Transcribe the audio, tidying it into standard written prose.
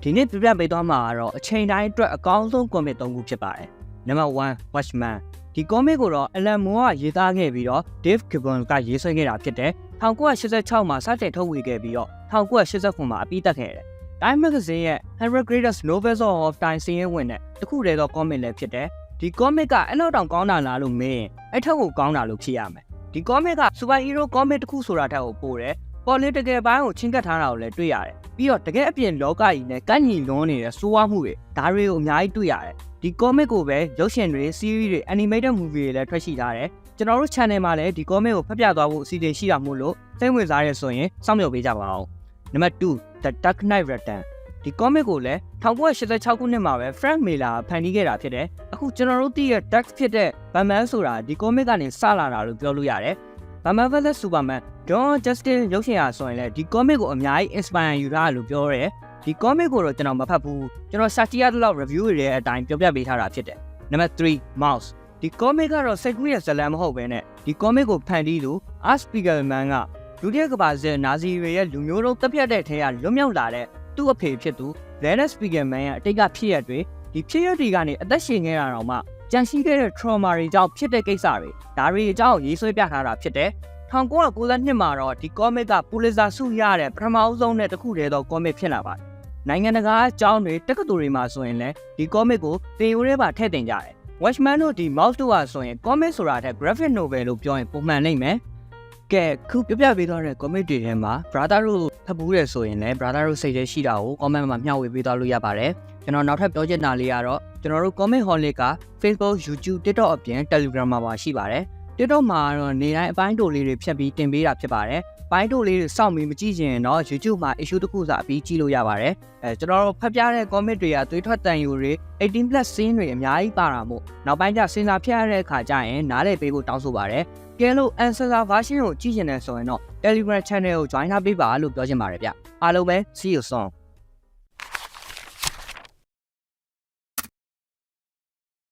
ဒီနေ့ပြပြပေးသွားမှာကတော့အချိန်တိုင်းအတွက်အကောင်းဆုံး comic 3 ခုဖြစ်ပါတယ်။ Number 1 Watchmen ဒီ comic ကိုတော့ Alan Moore ကရေးသားခဲ့ပြီးတော့ Dave Gibbons ကရေးဆွဲခဲ့တာဖြစ်တယ်။1986မှာစတင်ထုတ်ဝေခဲ့ပြီးတော့1989မှာအပြီးသတ်ခဲ့တယ်။ Time Magazine ရဲ့ 100 Greatest Novels of Time စာရင်းဝင်တဲ့တစ်ခုတည်းသော comic လည်းဖြစ်တယ်။ဒီ comic ကအဲ့လောက်တောင်ကောင်းတာလားလို့မေးရင်အဲ့ထက်ကိုကောင်းတာလို့ဖြေရမယ်။ဒီ comic က superhero comic တစ်ခုဆိုတာထက်ကိုပိုတယ်။ political ဘိုင်းကိုချင်းကပ်ထားတာကိုလည်းတွေ့ရတယ်။ပြီးတော့တကယ်အပြင်လောကကြီးနဲ့ကန့်ညီလွန်းနေတဲ့စိုးဝါးမှုတွေဒါတွေကိုအများကြီးတွေ့ရတယ်။ဒီ comic ကိုပဲရုပ်ရှင်တွေ series တွေ animated movie တွေလည်းထွက်ရှိထားတယ်။ကျွန်တော်တို့ channel မှာလည်းဒီ comic ကိုဖတ်ပြသွားဖို့အစီအစဉ်ရှိတာမို့လို့စိတ်ဝင်စားရဆိုရင်စောင့်မျှော်ပေးကြပါဦး။ Number 2 The Dark Knight Returns ဒီ comic ကိုလည်း1986ခုနှစ်မှာပဲ Frank Miller ဖန်တီးခဲ့တာဖြစ်တယ်။အခုကျွန်တော်တို့သိရ Dark ဖြစ်တဲ့ Batman ဆိုတာဒီ comic ကနေစလာတာလို့ပြောလို့ရတယ်။ Batman vs Superman Dawn of Justice ရုပ်ရှင်အားဆိုရင်လည်းဒီ comic ကိုအများကြီး inspire ယူထားလို့ပြောရဲ။ဒီ comic ကိုတော့ကျွန်တော်မဖတ်ဘူး။ကျွန်တော်စာကြည့်ရတဲ့လောက် review တွေရဲ့အတိုင်းပြောပြပေးထားတာဖြစ်တယ်။ Number 3 Mouse ဒီ comic ကတော့စိတ်ကူးရဲ့ဇာတ်လမ်းမဟုတ်ဘဲနဲ့ဒီ comic ကိုဖန်တီးသူ Art Spiegelman ကဒုတိယကမ္ဘာစစ်နာဇီတွေရဲ့လူမျိုးတုံးတပ်ဖြတ်တဲ့ထဲကလွတ်မြောက်လာတဲ့သူ့အဖေဖြစ်သူ Leonard Spiegelman ရဲ့အတိတ်ကဖြစ်ရတွေဒီဖြစ်ရတွေကနေအသက်ရှင်ခဲ့တာတော့မှကြန့်ရှိခဲ့တဲ့ trauma တွေကြောင့်ဖြစ်တဲ့ကိစ္စတွေဒါတွေအကြောင်းရေးဆွဲပြထားတာဖြစ်တယ်။1992မှာတော့ဒီ comic က Pulitzer ဆုရတဲ့ပထမအဆုံးနဲ့တစ်ခုတည်းသော comic ဖြစ်လာပါတယ်။နိုင်ငံတကာအကြောင်းတွေတက္ကသိုလ်တွေမှာဆိုရင်လည်းဒီ comic ကိုသင်ယူရဲပါထည့်သင်ကြတယ်။ Watchmen တို့ဒီ Mouse တို့ဟာဆိုရင် comic ဆိုတာထက် graphic novel လို့ပြောရင်ပုံမှန်နိုင်မယ်။ကဲခုပြပြပေးသွားတဲ့ comic တွေထဲမှာ brother တို့ဖတ်ဘူးရဆိုရင်လည်း brother တို့စိတ်ထဲရှိတာကို comment မှာမျှဝေပေးသွားလို့ရပါတယ်။ကျွန်တော်နောက်ထပ်ပြောချင်တာလေးကတော့ကျွန်တော်တို့ comic holic က Facebook, YouTube, TikTok အပြင် Telegram မှာပါရှိပါတယ်။ TikTok မှာတော့နေတိုင်းအပိုင်းတိုလေးတွေဖြတ်ပြီးတင်ပေးတာဖြစ်ပါတယ်။ပိုင်းတိုလေးတွေစောင့်ပြီးမကြည့်ချင်ရင်တော့ YouTube မှာ issue တစ်ခုစာအပြီးကြည့်လို့ရပါတယ်။ကျွန်တော်တို့ဖတ်ပြတဲ့ comic တွေကသွေးထွက်တန်ယူတွေ 18+ scene တွေအများကြီးပါတာမို့နောက်ပိုင်းကျစဉ်းစားဖြတ်ရတဲ့အခါကျရင်နားလည်ပေးဖို့တောင်းဆိုပါတယ်။ကဲလို့ Ancestor version ကိုကြည့်ချင်တယ်ဆိုရင်တော့ Telegram channel ကို join ထားပေးပါလို့ပြောချင်ပါတယ်ဗျ။အားလုံးပဲ see you soon